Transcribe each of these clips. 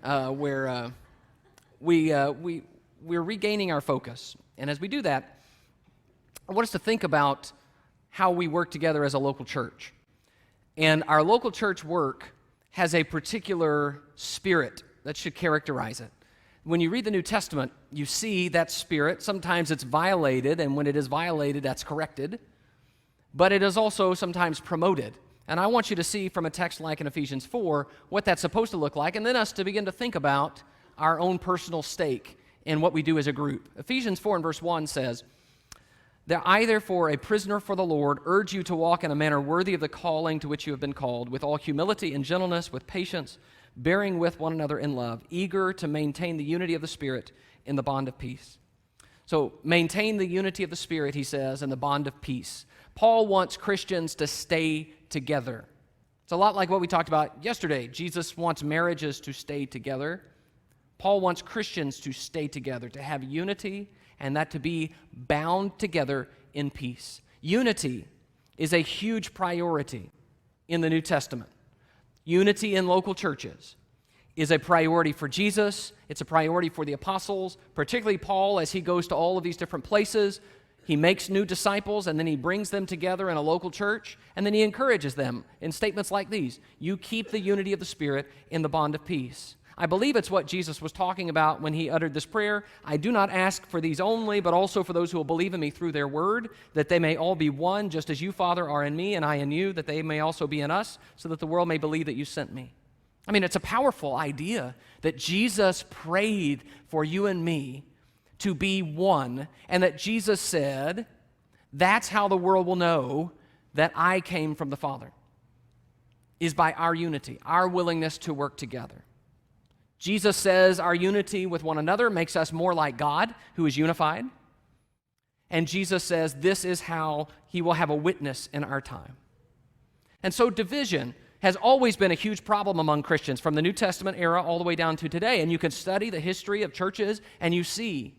where we're regaining our focus. And as we do that, I want us to think about how we work together as a local church. And our local church work has a particular spirit that should characterize it. When you read the New Testament, you see that spirit. Sometimes it's violated, and when it is violated, that's corrected. But it is also sometimes promoted. And I want you to see from a text like in Ephesians 4 what that's supposed to look like, and then us to begin to think about our own personal stake in what we do as a group. Ephesians 4 and verse 1 says, that I, therefore, a prisoner for the Lord, urge you to walk in a manner worthy of the calling to which you have been called, with all humility and gentleness, with patience, bearing with one another in love, eager to maintain the unity of the Spirit in the bond of peace. So, maintain the unity of the Spirit, he says, in the bond of peace. Paul wants Christians to stay together. It's a lot like what we talked about yesterday. Jesus wants marriages to stay together. Paul wants Christians to stay together, to have unity, and that to be bound together in peace. Unity is a huge priority in the New Testament. Unity in local churches is a priority for Jesus. It's a priority for the apostles, particularly Paul as he goes to all of these different places. He makes new disciples, and then he brings them together in a local church, and then he encourages them in statements like these. You keep the unity of the Spirit in the bond of peace. I believe it's what Jesus was talking about when he uttered this prayer. I do not ask for these only, but also for those who will believe in me through their word, that they may all be one, just as you, Father, are in me and I in you, that they may also be in us, so that the world may believe that you sent me. I mean, it's a powerful idea that Jesus prayed for you and me to be one, and that Jesus said, that's how the world will know that I came from the Father, is by our unity, our willingness to work together. Jesus says our unity with one another makes us more like God, who is unified. And Jesus says this is how he will have a witness in our time. And so division has always been a huge problem among Christians from the New Testament era all the way down to today. And you can study the history of churches and you see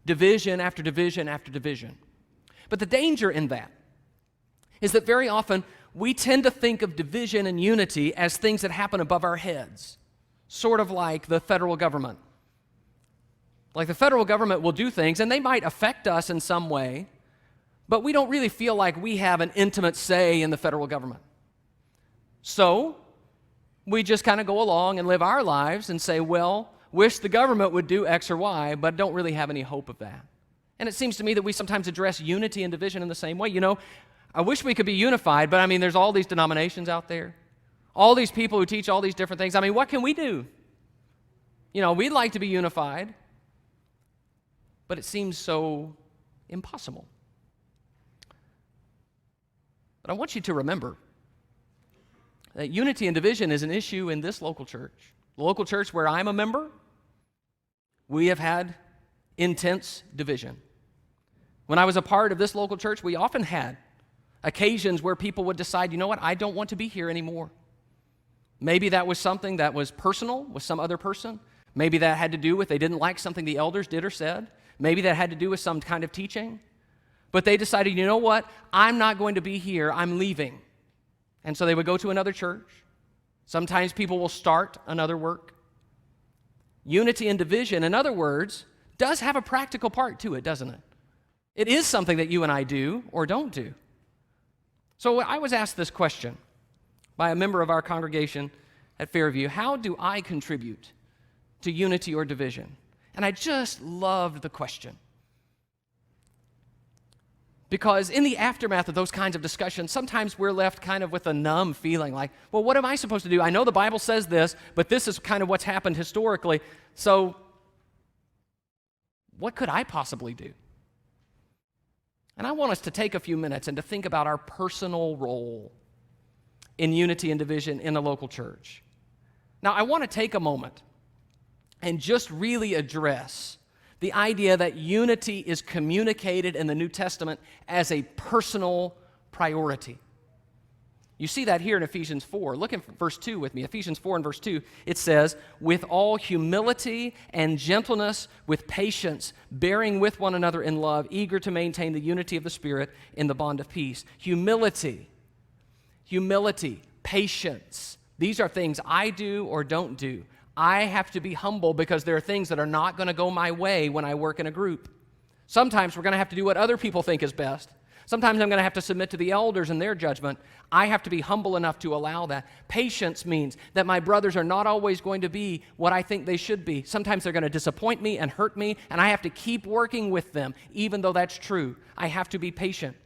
division after division after division. But the danger in that is that very often we tend to think of division and unity as things that happen above our heads. Sort of like the federal government. Like the federal government will do things, and they might affect us in some way, but we don't really feel like we have an intimate say in the federal government. So, we just kind of go along and live our lives and say, well, wish the government would do X or Y, but don't really have any hope of that. And it seems to me that we sometimes address unity and division in the same way. You know, I wish we could be unified, but I mean, there's all these denominations out there. All these people who teach all these different things. I mean, what can we do? You know, we'd like to be unified, but it seems so impossible. But I want you to remember that unity and division is an issue in this local church. The local church where I'm a member, we have had intense division. When I was a part of this local church, we often had occasions where people would decide, you know what, I don't want to be here anymore. Maybe that was something that was personal with some other person. Maybe that had to do with they didn't like something the elders did or said. Maybe that had to do with some kind of teaching. But they decided, you know what? I'm not going to be here. I'm leaving. And so they would go to another church. Sometimes people will start another work. Unity and division, in other words, does have a practical part to it, doesn't it? It is something that you and I do or don't do. So I was asked this question by a member of our congregation at Fairview. How do I contribute to unity or division? And I just loved the question. Because in the aftermath of those kinds of discussions, sometimes we're left kind of with a numb feeling like, well, what am I supposed to do? I know the Bible says this, but this is kind of what's happened historically. So what could I possibly do? And I want us to take a few minutes and to think about our personal role in unity and division in a local church. Now, I want to take a moment and just really address the idea that unity is communicated in the New Testament as a personal priority. You see that here in Ephesians 4. Look at verse 2 with me. Ephesians 4 and verse 2, it says, with all humility and gentleness, with patience, bearing with one another in love, eager to maintain the unity of the Spirit in the bond of peace. Humility, patience. These are things I do or don't do. I have to be humble because there are things that are not going to go my way when I work in a group. Sometimes we're going to have to do what other people think is best. Sometimes I'm going to have to submit to the elders and their judgment. I have to be humble enough to allow that. Patience means that my brothers are not always going to be what I think they should be. Sometimes they're going to disappoint me and hurt me, and I have to keep working with them, even though that's true. I have to be patient.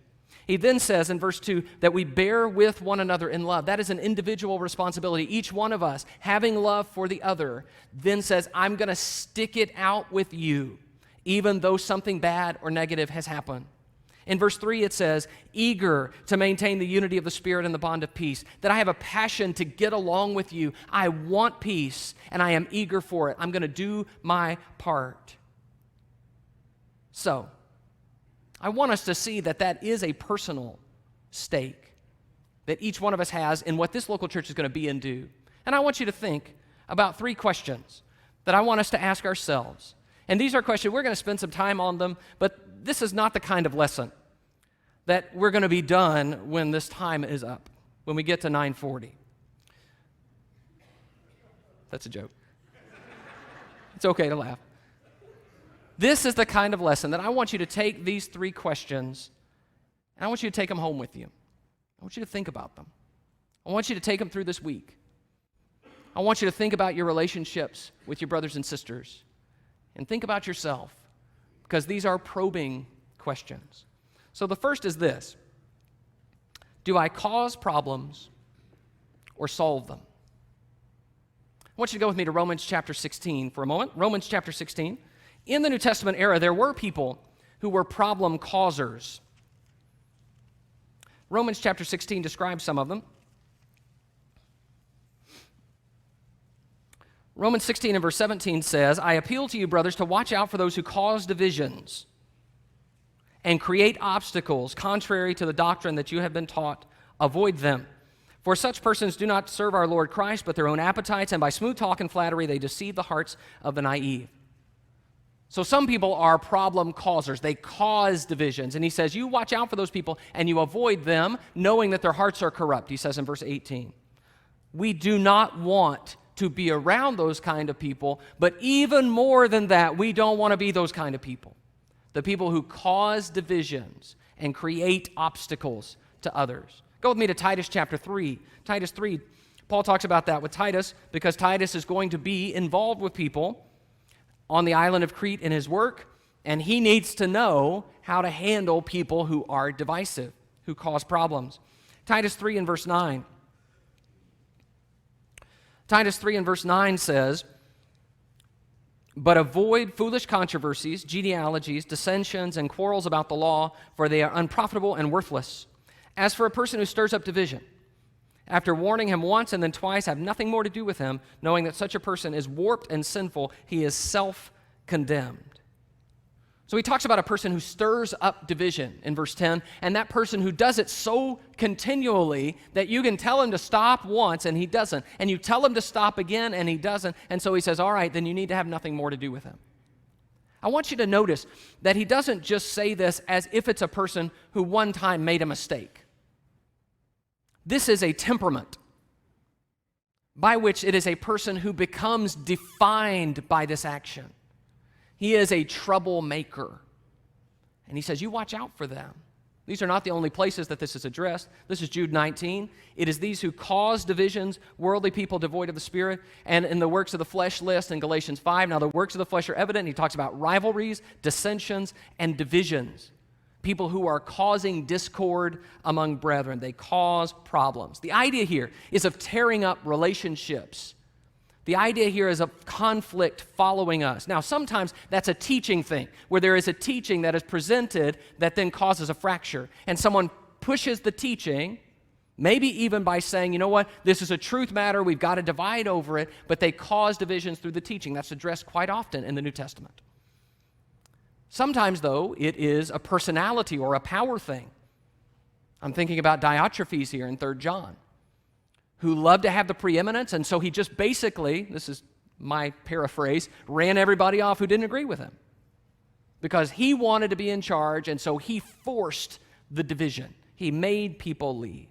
He then says in verse 2 that we bear with one another in love. That is an individual responsibility. Each one of us having love for the other then says, I'm going to stick it out with you, even though something bad or negative has happened. In verse 3, it says, eager to maintain the unity of the Spirit and the bond of peace, that I have a passion to get along with you. I want peace, and I am eager for it. I'm going to do my part. So, I want us to see that that is a personal stake that each one of us has in what this local church is going to be and do. And I want you to think about 3 questions that I want us to ask ourselves. And these are questions, we're going to spend some time on them, but this is not the kind of lesson that we're going to be done when this time is up, when we get to 9:40. That's a joke. It's okay to laugh. This is the kind of lesson that I want you to take these 3 questions, and I want you to take them home with you. I want you to think about them. I want you to take them through this week. I want you to think about your relationships with your brothers and sisters, and think about yourself, because these are probing questions. So the first is this: do I cause problems or solve them? I want you to go with me to Romans chapter 16 for a moment. Romans chapter 16. In the New Testament era, there were people who were problem causers. Romans chapter 16 describes some of them. Romans 16 and verse 17 says, I appeal to you, brothers, to watch out for those who cause divisions and create obstacles contrary to the doctrine that you have been taught. Avoid them. For such persons do not serve our Lord Christ, but their own appetites, and by smooth talk and flattery they deceive the hearts of the naive. So some people are problem causers. They cause divisions. And he says, you watch out for those people and you avoid them, knowing that their hearts are corrupt. He says in verse 18, we do not want to be around those kind of people, but even more than that, we don't want to be those kind of people. The people who cause divisions and create obstacles to others. Go with me to Titus chapter 3. Titus 3, Paul talks about that with Titus because Titus is going to be involved with people on the island of Crete in his work, and he needs to know how to handle people who are divisive, who cause problems. Titus 3 and verse 9. Titus 3 and verse 9 says, but avoid foolish controversies, genealogies, dissensions, and quarrels about the law, for they are unprofitable and worthless. As for a person who stirs up division, after warning him once and then twice, have nothing more to do with him, knowing that such a person is warped and sinful, he is self-condemned. So he talks about a person who stirs up division in verse 10, and that person who does it so continually that you can tell him to stop once and he doesn't, and you tell him to stop again and he doesn't, and so he says, all right, then you need to have nothing more to do with him. I want you to notice that he doesn't just say this as if it's a person who one time made a mistake. This is a temperament by which it is a person who becomes defined by this action. He is a troublemaker. And he says, you watch out for them. These are not the only places that this is addressed. This is Jude 19. It is these who cause divisions, worldly people devoid of the Spirit, and in the works of the flesh list in Galatians 5. Now the works of the flesh are evident. He talks about rivalries, dissensions, and divisions. People who are causing discord among brethren. They cause problems. The idea here is of tearing up relationships. The idea here is of conflict following us. Now, sometimes that's a teaching thing, where there is a teaching that is presented that then causes a fracture. And someone pushes the teaching, maybe even by saying, you know what, this is a truth matter, we've got to divide over it, but they cause divisions through the teaching. That's addressed quite often in the New Testament. Sometimes, though, it is a personality or a power thing. I'm thinking about Diotrephes here in 3 John. Who loved to have the preeminence, and so he just basically, this is my paraphrase, ran everybody off who didn't agree with him. Because he wanted to be in charge, and so he forced the division. He made people leave.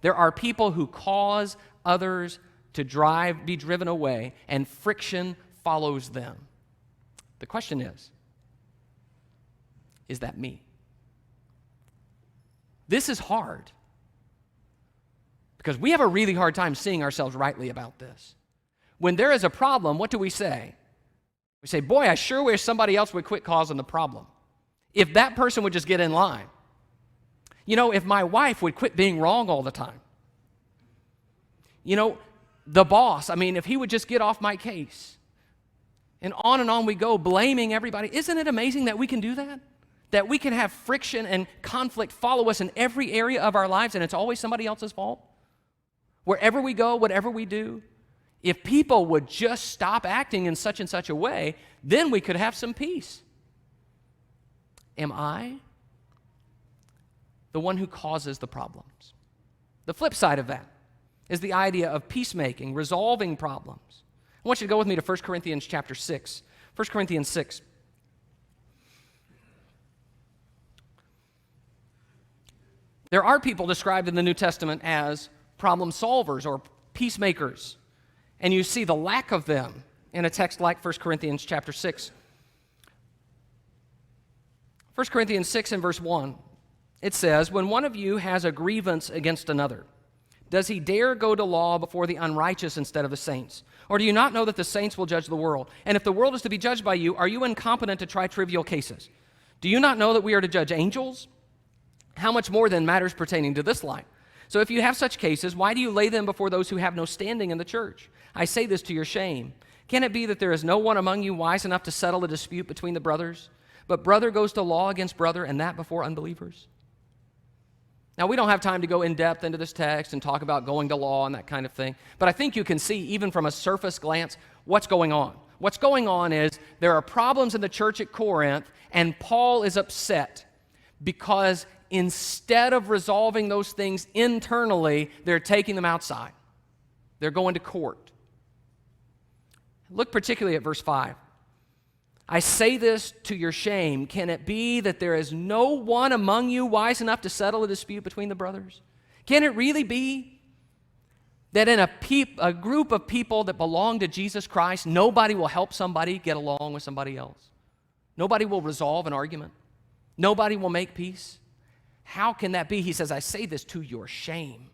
There are people who cause others to be driven away, and friction follows them. The question is that me? This is hard because we have a really hard time seeing ourselves rightly about this. When there is a problem, what do we say? We say, boy, I sure wish somebody else would quit causing the problem. If that person would just get in line. You know, if my wife would quit being wrong all the time. You know, the boss, if he would just get off my case. And on we go, blaming everybody. Isn't it amazing that we can do that? That we can have friction and conflict follow us in every area of our lives, and it's always somebody else's fault? Wherever we go, whatever we do, if people would just stop acting in such and such a way, then we could have some peace. Am I the one who causes the problems? The flip side of that is the idea of peacemaking, resolving problems. I want you to go with me to 1 Corinthians chapter 6. 1 Corinthians 6. There are people described in the New Testament as problem solvers or peacemakers. And you see the lack of them in a text like 1 Corinthians chapter 6. 1 Corinthians 6 and verse 1, it says, when one of you has a grievance against another, does he dare go to law before the unrighteous instead of the saints? Or do you not know that the saints will judge the world? And if the world is to be judged by you, are you incompetent to try trivial cases? Do you not know that we are to judge angels? How much more then matters pertaining to this life? So if you have such cases, why do you lay them before those who have no standing in the church? I say this to your shame. Can it be that there is no one among you wise enough to settle a dispute between the brothers? But brother goes to law against brother, and that before unbelievers? Now, we don't have time to go in depth into this text and talk about going to law and that kind of thing, but I think you can see, even from a surface glance, what's going on. What's going on is there are problems in the church at Corinth, and Paul is upset because instead of resolving those things internally, they're taking them outside. They're going to court. Look particularly at verse 5. I say this to your shame. Can it be that there is no one among you wise enough to settle a dispute between the brothers? Can it really be that in a group of people that belong to Jesus Christ, nobody will help somebody get along with somebody else? Nobody will resolve an argument? Nobody will make peace? How can that be? He says, I say this to your shame.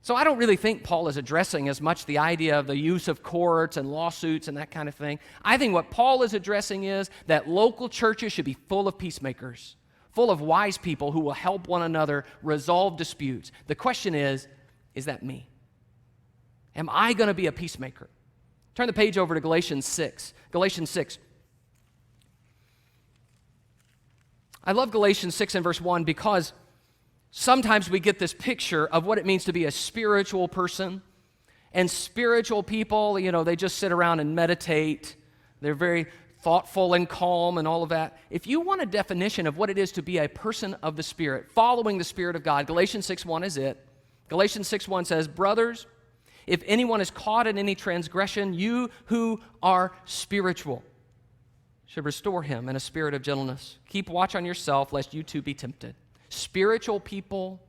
So I don't really think Paul is addressing as much the idea of the use of courts and lawsuits and that kind of thing. I think what Paul is addressing is that local churches should be full of peacemakers, full of wise people who will help one another resolve disputes. The question is that me? Am I going to be a peacemaker? Turn the page over to Galatians 6. Galatians 6. I love Galatians 6 and verse 1 because sometimes we get this picture of what it means to be a spiritual person. And spiritual people, they just sit around and meditate. They're very thoughtful and calm and all of that. If you want a definition of what it is to be a person of the Spirit, following the Spirit of God, Galatians 6:1 is it. Galatians 6:1 says, brothers, if anyone is caught in any transgression, you who are spiritual should restore him in a spirit of gentleness. Keep watch on yourself, lest you too be tempted. Spiritual people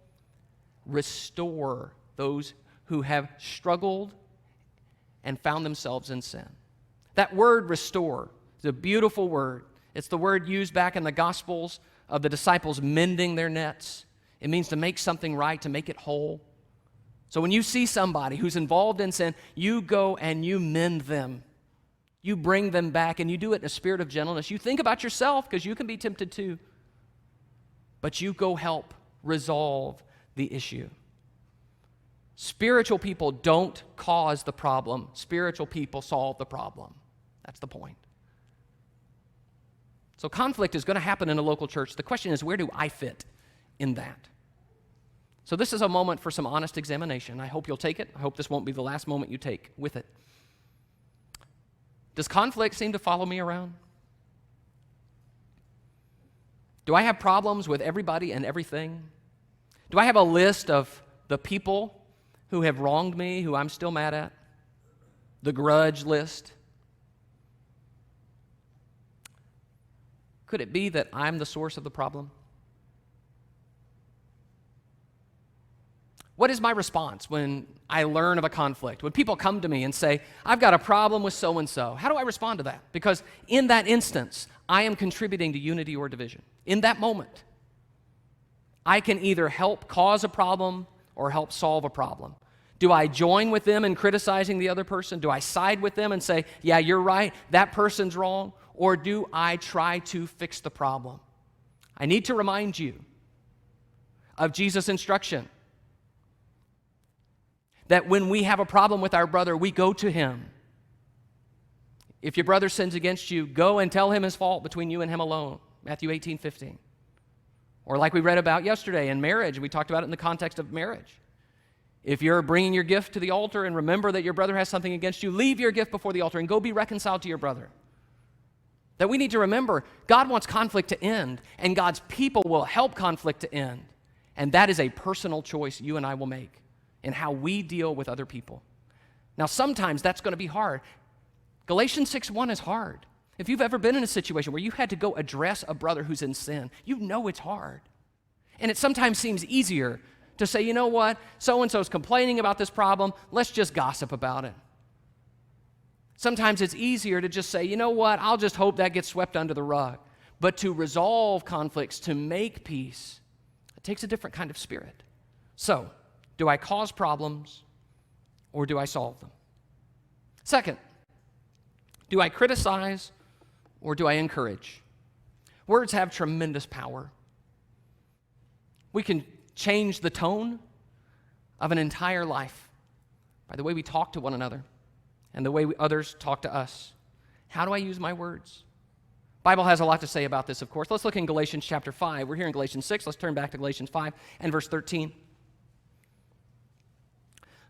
restore those who have struggled and found themselves in sin. That word restore is a beautiful word. It's the word used back in the Gospels of the disciples mending their nets. It means to make something right, to make it whole. So when you see somebody who's involved in sin, you go and you mend them. You bring them back, and you do it in a spirit of gentleness. You think about yourself because you can be tempted too. But you go help resolve the issue. Spiritual people don't cause the problem. Spiritual people solve the problem. That's the point. So conflict is going to happen in a local church. The question is, where do I fit in that? So this is a moment for some honest examination. I hope you'll take it. I hope this won't be the last moment you take with it. Does conflict seem to follow me around? Do I have problems with everybody and everything? Do I have a list of the people who have wronged me, who I'm still mad at? The grudge list? Could it be that I'm the source of the problem? What is my response when I learn of a conflict? When people come to me and say, I've got a problem with so-and-so, how do I respond to that? Because in that instance, I am contributing to unity or division. In that moment, I can either help cause a problem or help solve a problem. Do I join with them in criticizing the other person? Do I side with them and say, yeah, you're right, that person's wrong? Or do I try to fix the problem? I need to remind you of Jesus' instruction that when we have a problem with our brother, we go to him. If your brother sins against you, go and tell him his fault between you and him alone. Matthew 18:15. Or like we read about yesterday in marriage, we talked about it in the context of marriage. If you're bringing your gift to the altar and remember that your brother has something against you, leave your gift before the altar and go be reconciled to your brother. That we need to remember, God wants conflict to end, and God's people will help conflict to end. And that is a personal choice you and I will make in how we deal with other people. Now, sometimes that's going to be hard. Galatians 6:1 is hard. If you've ever been in a situation where you had to go address a brother who's in sin, you know it's hard. And it sometimes seems easier to say, you know what, so-and-so's complaining about this problem, let's just gossip about it. Sometimes it's easier to just say, you know what, I'll just hope that gets swept under the rug. But to resolve conflicts, to make peace, it takes a different kind of spirit. So, do I cause problems or do I solve them? Second, do I criticize or do I encourage? Words have tremendous power. We can change the tone of an entire life by the way we talk to one another and the way others talk to us. How do I use my words? Bible has a lot to say about this, of course. Let's look in Galatians chapter 5. We're here in Galatians 6. Let's turn back to Galatians 5 and verse 13.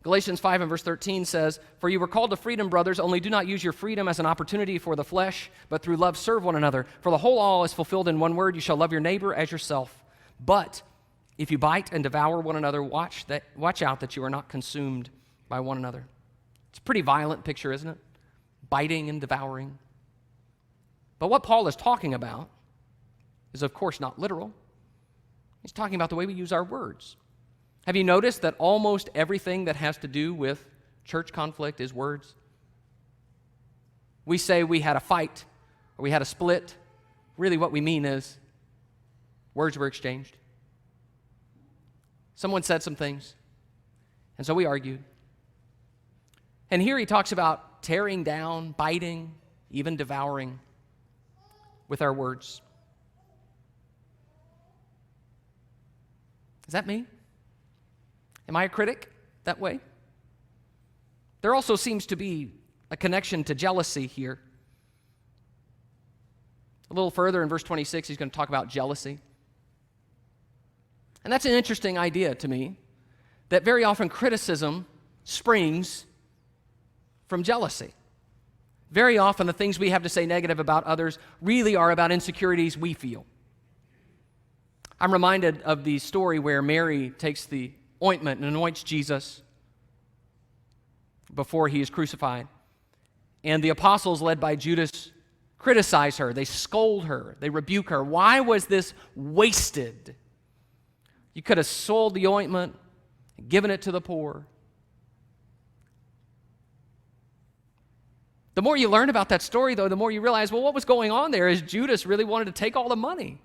Galatians 5 and verse 13 says, "For you were called to freedom, brothers, only do not use your freedom as an opportunity for the flesh, but through love serve one another. For the whole law is fulfilled in one word, you shall love your neighbor as yourself. But if you bite and devour one another, watch out that you are not consumed by one another." It's a pretty violent picture, isn't it? Biting and devouring. But what Paul is talking about is, of course, not literal. He's talking about the way we use our words. Have you noticed that almost everything that has to do with church conflict is words? We say we had a fight or we had a split. Really what we mean is words were exchanged. Someone said some things, and so we argued. And here he talks about tearing down, biting, even devouring with our words. Is that me? Am I a critic that way? There also seems to be a connection to jealousy here. A little further in verse 26, he's going to talk about jealousy. And that's an interesting idea to me, that very often criticism springs from jealousy. Very often the things we have to say negative about others really are about insecurities we feel. I'm reminded of the story where Mary takes the ointment and anoints Jesus before he is crucified. And the apostles, led by Judas, criticize her. They scold her. They rebuke her. Why was this wasted? You could have sold the ointment and given it to the poor. The more you learn about that story, though, the more you realize, well, what was going on there is Judas really wanted to take all the money.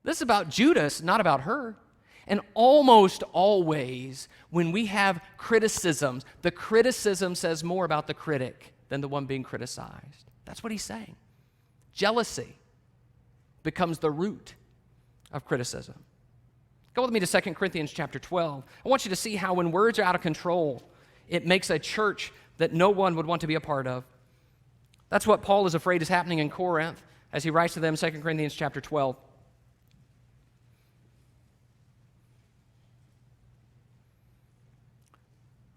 This is about Judas, not about her. And almost always, when we have criticisms, the criticism says more about the critic than the one being criticized. That's what he's saying. Jealousy becomes the root of criticism. Go with me to 2 Corinthians chapter 12. I want you to see how when words are out of control, it makes a church that no one would want to be a part of. That's what Paul is afraid is happening in Corinth as he writes to them, 2 Corinthians chapter 12.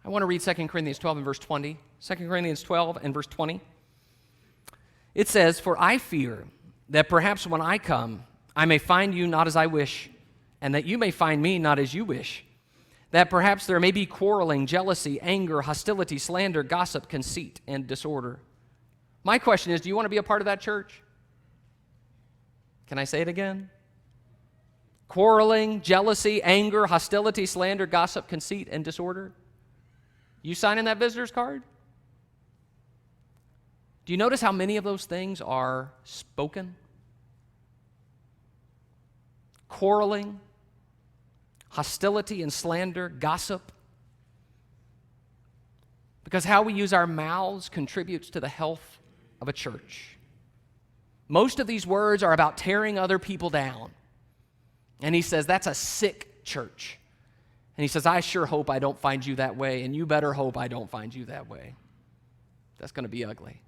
I want to read 2 Corinthians 12 and verse 20. 2 Corinthians 12 and verse 20. It says, "For I fear that perhaps when I come, I may find you not as I wish, and that you may find me not as you wish. That perhaps there may be quarreling, jealousy, anger, hostility, slander, gossip, conceit, and disorder." My question is, do you want to be a part of that church? Can I say it again? quarreling, jealousy, anger, hostility, slander, gossip, conceit, and disorder. You signing that visitor's card? Do you notice how many of those things are spoken? Quarreling, hostility and slander, gossip. Because how we use our mouths contributes to the health of a church. Most of these words are about tearing other people down. And he says, that's a sick church. And he says, I sure hope I don't find you that way, and you better hope I don't find you that way. That's going to be ugly.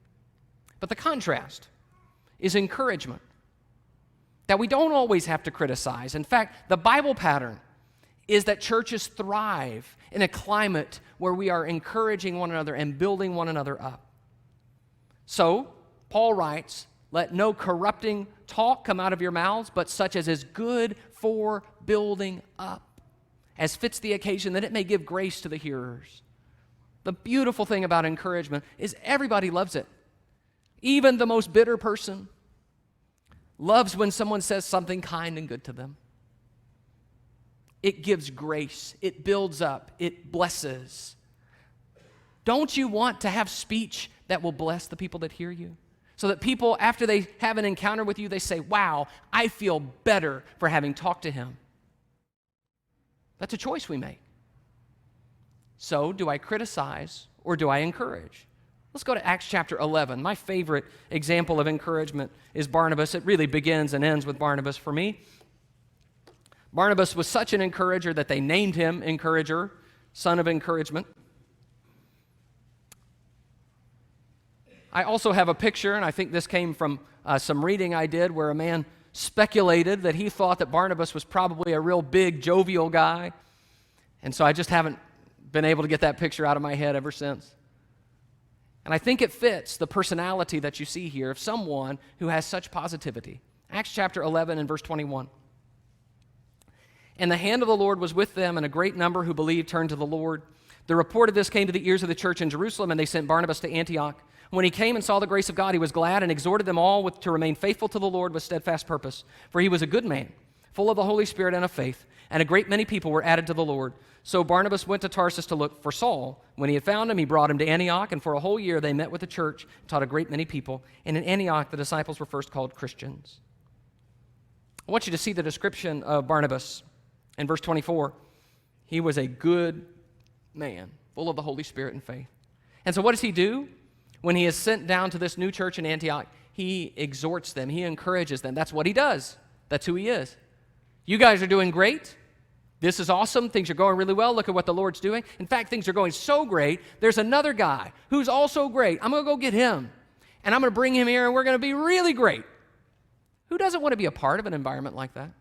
But the contrast is encouragement, that we don't always have to criticize. In fact, the Bible pattern is that churches thrive in a climate where we are encouraging one another and building one another up. So, Paul writes, let no corrupting talk come out of your mouths, but such as is good for building up, as fits the occasion, that it may give grace to the hearers. The beautiful thing about encouragement is everybody loves it. Even the most bitter person loves when someone says something kind and good to them. It gives grace. It builds up. It blesses. Don't you want to have speech that will bless the people that hear you? So that people, after they have an encounter with you, they say, wow, I feel better for having talked to him. That's a choice we make. So, do I criticize or do I encourage? Let's go to Acts chapter 11. My favorite example of encouragement is Barnabas. It really begins and ends with Barnabas for me. Barnabas was such an encourager that they named him Encourager, son of encouragement. I also have a picture, and I think this came from some reading I did, where a man speculated that he thought that Barnabas was probably a real big, jovial guy. And so I just haven't been able to get that picture out of my head ever since. And I think it fits the personality that you see here of someone who has such positivity. Acts chapter 11 and verse 21. And the hand of the Lord was with them, and a great number who believed turned to the Lord. The report of this came to the ears of the church in Jerusalem, and they sent Barnabas to Antioch. When he came and saw the grace of God, he was glad and exhorted them all to remain faithful to the Lord with steadfast purpose. For he was a good man, full of the Holy Spirit and of faith, and a great many people were added to the Lord. So Barnabas went to Tarsus to look for Saul. When he had found him, he brought him to Antioch, and for a whole year they met with the church, taught a great many people. And in Antioch, the disciples were first called Christians. I want you to see the description of Barnabas in verse 24. He was a good man, full of the Holy Spirit and faith. And so what does he do? When he is sent down to this new church in Antioch, he exhorts them, he encourages them. That's what he does. That's who he is. You guys are doing great. This is awesome. Things are going really well. Look at what the Lord's doing. In fact, things are going so great, there's another guy who's also great. I'm going to go get him, and I'm going to bring him here, and we're going to be really great. Who doesn't want to be a part of an environment like that?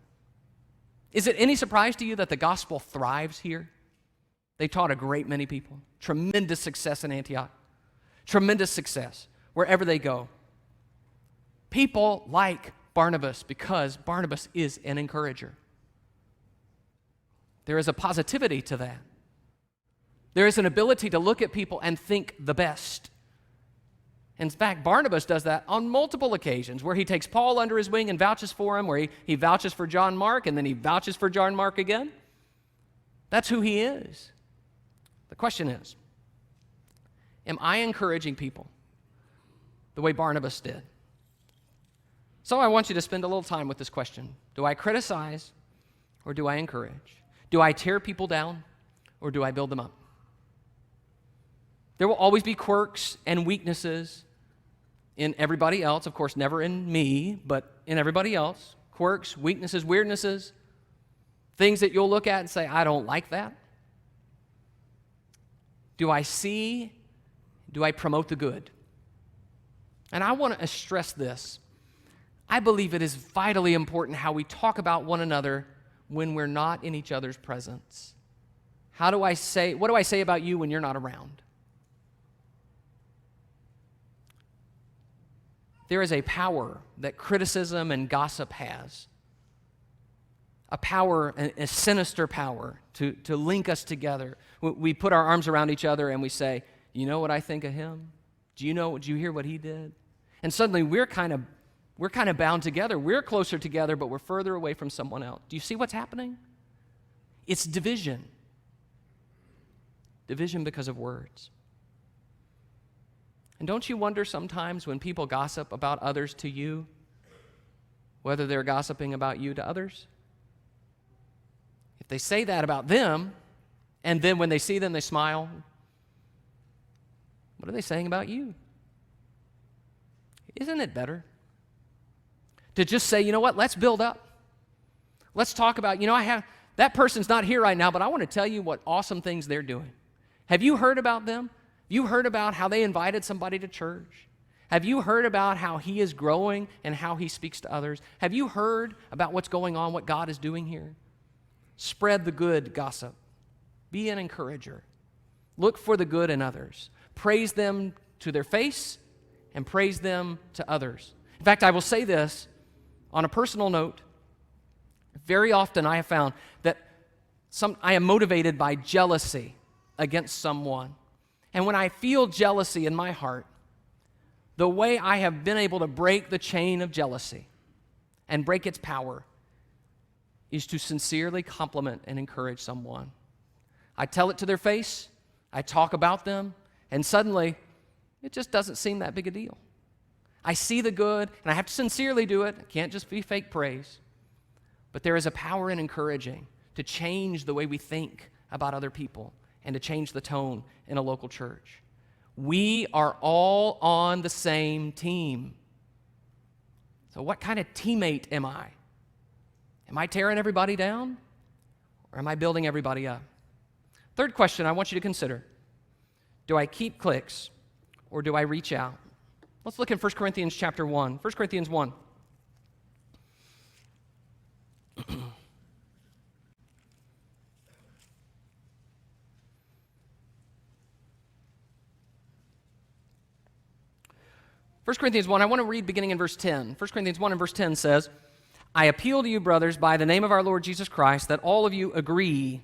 Is it any surprise to you that the gospel thrives here? They taught a great many people. Tremendous success in Antioch. Tremendous success wherever they go. People like Barnabas because Barnabas is an encourager. There is a positivity to that. There is an ability to look at people and think the best. In fact, Barnabas does that on multiple occasions, where he takes Paul under his wing and vouches for him, where he vouches for John Mark, and then he vouches for John Mark again. That's who he is. The question is, am I encouraging people the way Barnabas did? So I want you to spend a little time with this question. Do I criticize or do I encourage? Do I tear people down or do I build them up? There will always be quirks and weaknesses in everybody else. Of course, never in me, but in everybody else. Quirks, weaknesses, weirdnesses, things that you'll look at and say, I don't like that. Do I promote the good? And I want to stress this. I believe it is vitally important how we talk about one another when we're not in each other's presence. What do I say about you when you're not around? There is a power that criticism and gossip has. A power, a sinister power to link us together. We put our arms around each other and we say, you know what I think of him? Did you hear what he did? And suddenly we're kind of We're kind of bound together. We're closer together, but we're further away from someone else. Do you see what's happening? It's division. Division because of words. And don't you wonder sometimes when people gossip about others to you, whether they're gossiping about you to others? If they say that about them, and then when they see them, they smile, what are they saying about you? Isn't it better to just say, you know what, let's build up. Let's talk about, that person's not here right now, but I want to tell you what awesome things they're doing. Have you heard about them? You heard about how they invited somebody to church? Have you heard about how he is growing and how he speaks to others? Have you heard about what's going on, what God is doing here? Spread the good, gossip. Be an encourager. Look for the good in others. Praise them to their face and praise them to others. In fact, I will say this on a personal note. Very often I have found that I am motivated by jealousy against someone. And when I feel jealousy in my heart, the way I have been able to break the chain of jealousy and break its power is to sincerely compliment and encourage someone. I tell it to their face, I talk about them, and suddenly it just doesn't seem that big a deal. I see the good, and I have to sincerely do it. It can't just be fake praise. But there is a power in encouraging to change the way we think about other people and to change the tone in a local church. We are all on the same team. So what kind of teammate am I? Am I tearing everybody down, or am I building everybody up? Third question I want you to consider. Do I keep cliques, or do I reach out? Let's look in 1 Corinthians chapter 1. 1 Corinthians 1. 1 Corinthians 1, I want to read beginning in verse 10. 1 Corinthians 1 and verse 10 says, I appeal to you, brothers, by the name of our Lord Jesus Christ, that all of you agree,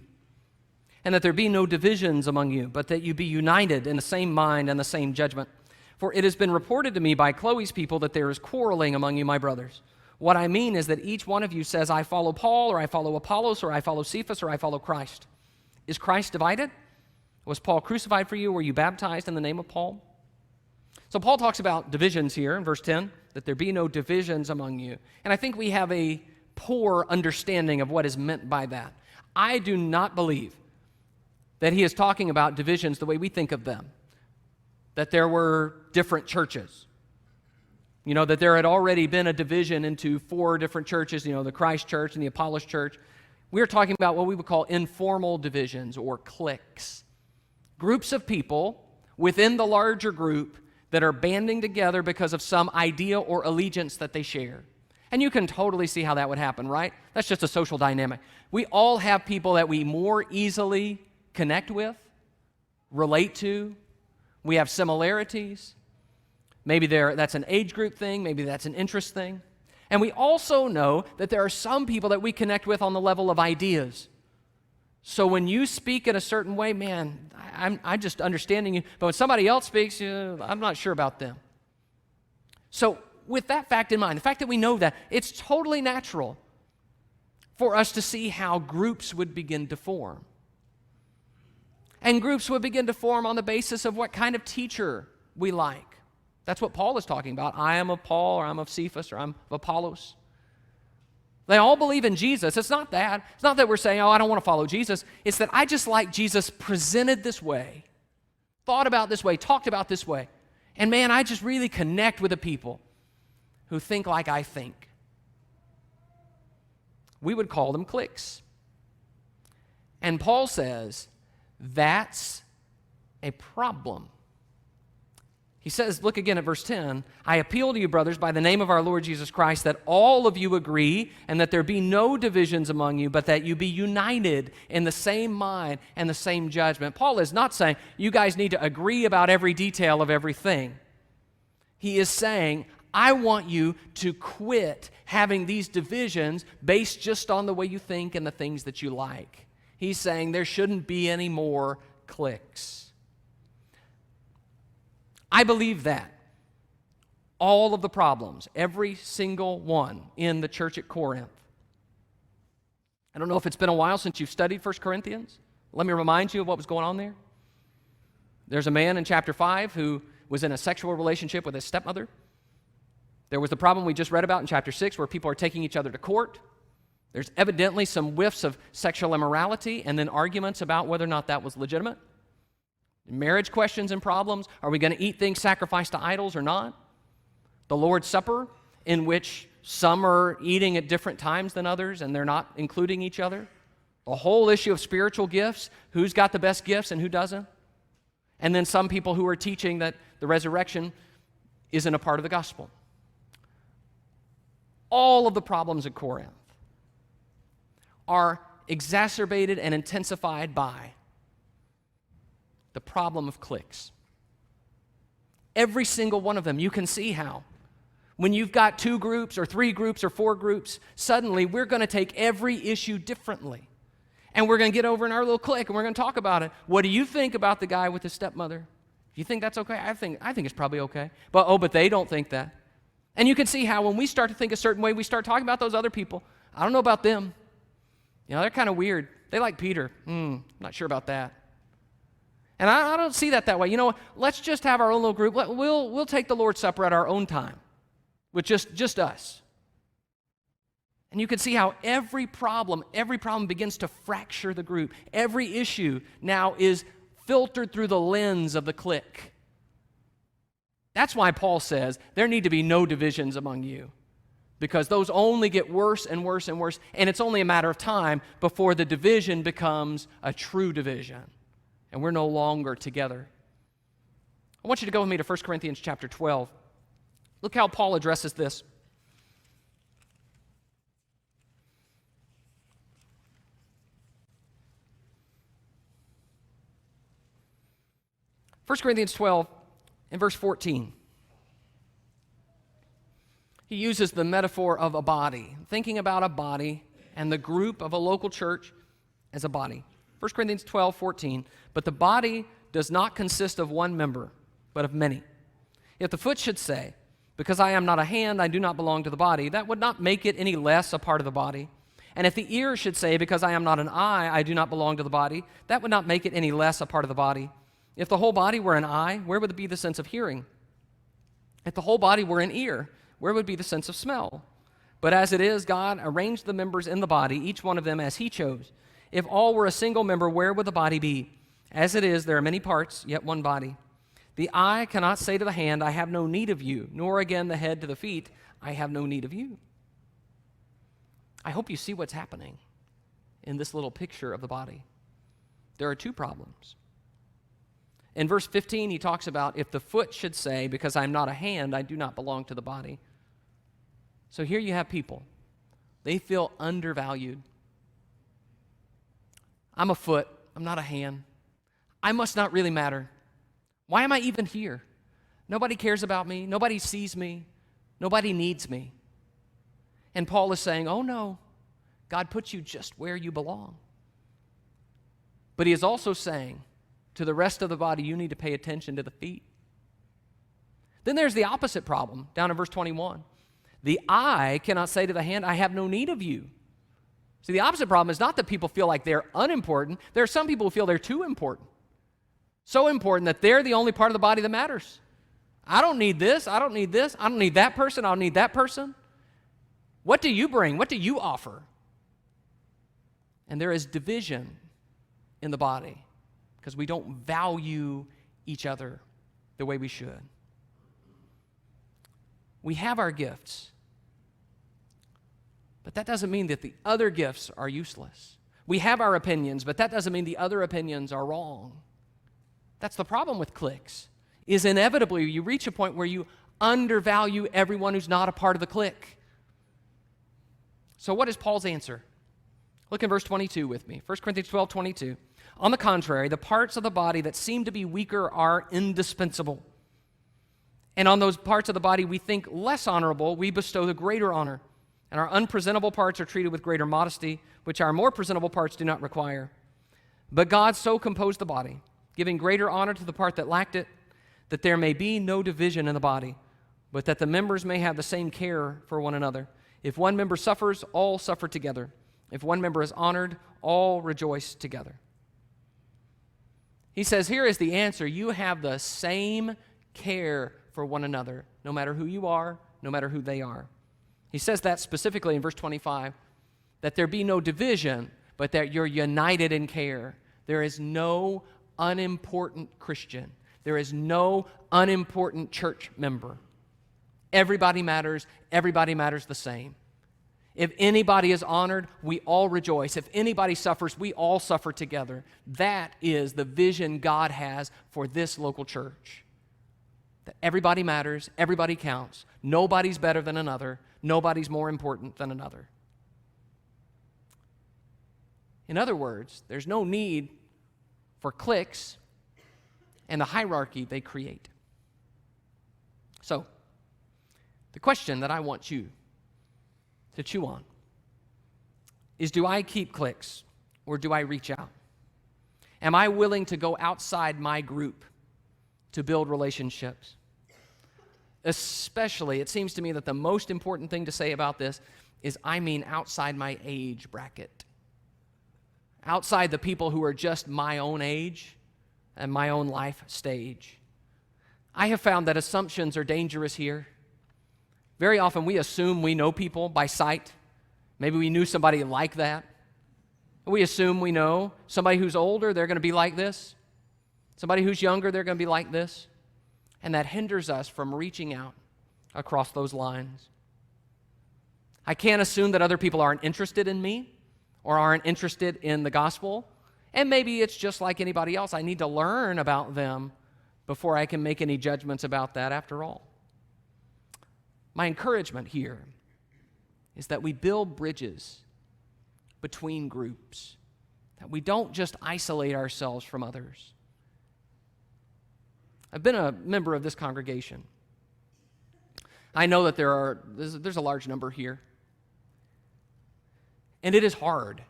and that there be no divisions among you, but that you be united in the same mind and the same judgment. For it has been reported to me by Chloe's people that there is quarreling among you, my brothers. What I mean is that each one of you says, I follow Paul, or I follow Apollos, or I follow Cephas, or I follow Christ. Is Christ divided? Was Paul crucified for you? Were you baptized in the name of Paul? So Paul talks about divisions here in verse 10, that there be no divisions among you. And I think we have a poor understanding of what is meant by that. I do not believe that he is talking about divisions the way we think of them, that there were different churches. That there had already been a division into 4 different churches, the Christ Church and the Apollos Church. We're talking about what we would call informal divisions or cliques. Groups of people within the larger group that are banding together because of some idea or allegiance that they share. And you can totally see how that would happen, right? That's just a social dynamic. We all have people that we more easily connect with, relate to. We have similarities. Maybe that's an age group thing. Maybe that's an interest thing. And we also know that there are some people that we connect with on the level of ideas. So when you speak in a certain way, man, I'm just understanding you. But when somebody else speaks, I'm not sure about them. So with that fact in mind, the fact that we know that, it's totally natural for us to see how groups would begin to form. And groups would begin to form on the basis of what kind of teacher we like. That's what Paul is talking about. I am of Paul, or I'm of Cephas, or I'm of Apollos. They all believe in Jesus. It's not that. It's not that we're saying, I don't want to follow Jesus. It's that I just like Jesus presented this way, thought about this way, talked about this way. And man, I just really connect with the people who think like I think. We would call them cliques. And Paul says that's a problem. He says, look again at verse 10, I appeal to you, brothers, by the name of our Lord Jesus Christ, that all of you agree and that there be no divisions among you, but that you be united in the same mind and the same judgment. Paul is not saying you guys need to agree about every detail of everything. He is saying, I want you to quit having these divisions based just on the way you think and the things that you like. He's saying there shouldn't be any more cliques. I believe that all of the problems, every single one in the church at Corinth. I don't know if it's been a while since you've studied 1 Corinthians. Let me remind you of what was going on there. There's a man in chapter 5 who was in a sexual relationship with his stepmother. There was the problem we just read about in chapter 6 where people are taking each other to court. There's evidently some whiffs of sexual immorality and then arguments about whether or not that was legitimate. Marriage questions and problems. Are we going to eat things sacrificed to idols or not? The Lord's Supper, in which some are eating at different times than others and they're not including each other. The whole issue of spiritual gifts, who's got the best gifts and who doesn't. And then some people who are teaching that the resurrection isn't a part of the gospel. All of the problems at Corinth are exacerbated and intensified by the problem of cliques. Every single one of them, you can see how. When you've got 2 groups or 3 groups or 4 groups, suddenly we're going to take every issue differently. And we're going to get over in our little clique and we're going to talk about it. What do you think about the guy with his stepmother? You think that's okay? I think it's probably okay. But they don't think that. And you can see how when we start to think a certain way, we start talking about those other people. I don't know about them. They're kind of weird. They like Peter. Not sure about that. And I don't see that way. Let's just have our own little group. We'll take the Lord's Supper at our own time with just us. And you can see how every problem begins to fracture the group. Every issue now is filtered through the lens of the clique. That's why Paul says there need to be no divisions among you, because those only get worse and worse and worse, and it's only a matter of time before the division becomes a true division, and we're no longer together. I want you to go with me to 1 Corinthians chapter 12. Look how Paul addresses this. First Corinthians 12 and verse 14. He uses the metaphor of a body, thinking about a body and the group of a local church as a body. 1 Corinthians 12, 14. But the body does not consist of one member, but of many. If the foot should say, because I am not a hand, I do not belong to the body, that would not make it any less a part of the body. And if the ear should say, because I am not an eye, I do not belong to the body, that would not make it any less a part of the body. If the whole body were an eye, where would be the sense of hearing? If the whole body were an ear, where would be the sense of smell? But as it is, God arranged the members in the body, each one of them as he chose. If all were a single member, where would the body be? As it is, there are many parts, yet one body. The eye cannot say to the hand, I have no need of you, nor again the head to the feet, I have no need of you. I hope you see what's happening in this little picture of the body. There are 2 problems. In verse 15, he talks about if the foot should say, because I'm not a hand, I do not belong to the body. So here you have people. They feel undervalued. I'm a foot. I'm not a hand. I must not really matter. Why am I even here? Nobody cares about me. Nobody sees me. Nobody needs me. And Paul is saying, oh no, God put you just where you belong. But he is also saying, to the rest of the body, you need to pay attention to the feet. Then there's the opposite problem, down in verse 21. The eye cannot say to the hand, I have no need of you. See, the opposite problem is not that people feel like they're unimportant. There are some people who feel they're too important. So important that they're the only part of the body that matters. I don't need this. I don't need this. I don't need that person. I don't need that person. What do you bring? What do you offer? And there is division in the body, because we don't value each other the way we should. We have our gifts, but that doesn't mean that the other gifts are useless. We have our opinions, but that doesn't mean the other opinions are wrong. That's the problem with cliques, is inevitably you reach a point where you undervalue everyone who's not a part of the clique. So what is Paul's answer? Look in verse 22 with me. 1 Corinthians 12, 22. On the contrary, the parts of the body that seem to be weaker are indispensable. And on those parts of the body we think less honorable, we bestow the greater honor. And our unpresentable parts are treated with greater modesty, which our more presentable parts do not require. But God so composed the body, giving greater honor to the part that lacked it, that there may be no division in the body, but that the members may have the same care for one another. If one member suffers, all suffer together. If one member is honored, all rejoice together. He says, here is the answer. You have the same care for one another, no matter who you are, no matter who they are. He says that specifically in verse 25, that there be no division, but that you're united in care. There is no unimportant Christian. There is no unimportant church member. Everybody matters the same. If anybody is honored, we all rejoice. If anybody suffers, we all suffer together. That is the vision God has for this local church. That everybody matters, everybody counts. Nobody's better than another. Nobody's more important than another. In other words, there's no need for cliques and the hierarchy they create. So, the question that I want you to chew on is, do I keep cliques or do I reach out? Am I willing to go outside my group to build relationships? Especially, it seems to me that the most important thing to say about this is outside my age bracket. Outside the people who are just my own age and my own life stage. I have found that assumptions are dangerous here. Very often we assume we know people by sight. Maybe we knew somebody like that. We assume we know somebody who's older, they're going to be like this. Somebody who's younger, they're going to be like this. And that hinders us from reaching out across those lines. I can't assume that other people aren't interested in me or aren't interested in the gospel. And maybe it's just like anybody else. I need to learn about them before I can make any judgments about that after all. My encouragement here is that we build bridges between groups, that we don't just isolate ourselves from others. I've been a member of this congregation. I know that there's a large number here. And it is hard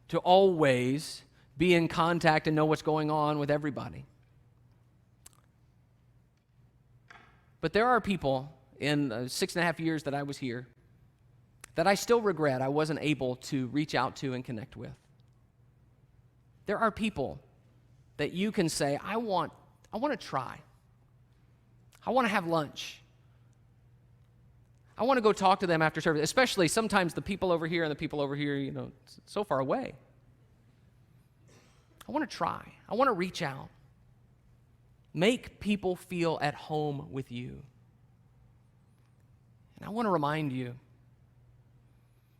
to always be in contact and know what's going on with everybody. But there are people in the 6.5 years that I was here that I still regret I wasn't able to reach out to and connect with. There are people that you can say, I want to try. I want to have lunch. I want to go talk to them after service, especially sometimes the people over here and the people over here, so far away. I want to try. I want to reach out. Make people feel at home with you. And I want to remind you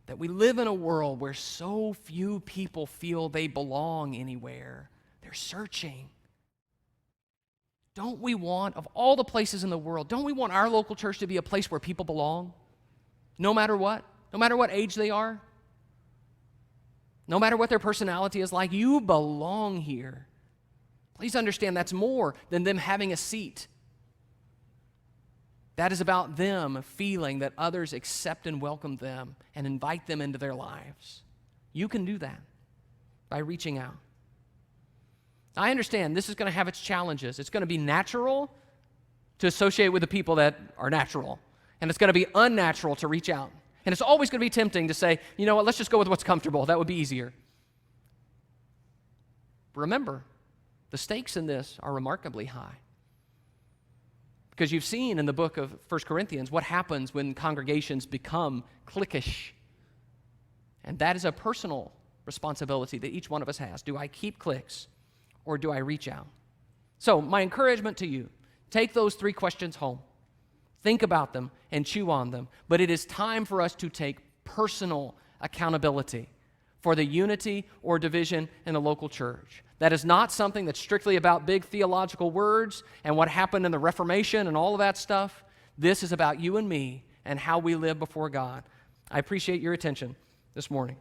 that we live in a world where so few people feel they belong anywhere. They're searching. Don't we want, of all the places in the world, don't we want our local church to be a place where people belong? No matter what age they are, no matter what their personality is like, you belong here. Please understand that's more than them having a seat. That is about them feeling that others accept and welcome them and invite them into their lives. You can do that by reaching out. I understand this is going to have its challenges. It's going to be natural to associate with the people that are natural, and it's going to be unnatural to reach out. And it's always going to be tempting to say, you know what, let's just go with what's comfortable. That would be easier. But remember, the stakes in this are remarkably high. Because you've seen in the book of 1 Corinthians what happens when congregations become cliquish. And that is a personal responsibility that each one of us has. Do I keep cliques or do I reach out? So my encouragement to you, take those 3 questions home. Think about them and chew on them. But it is time for us to take personal accountability for the unity or division in the local church. That is not something that's strictly about big theological words and what happened in the Reformation and all of that stuff. This is about you and me and how we live before God. I appreciate your attention this morning.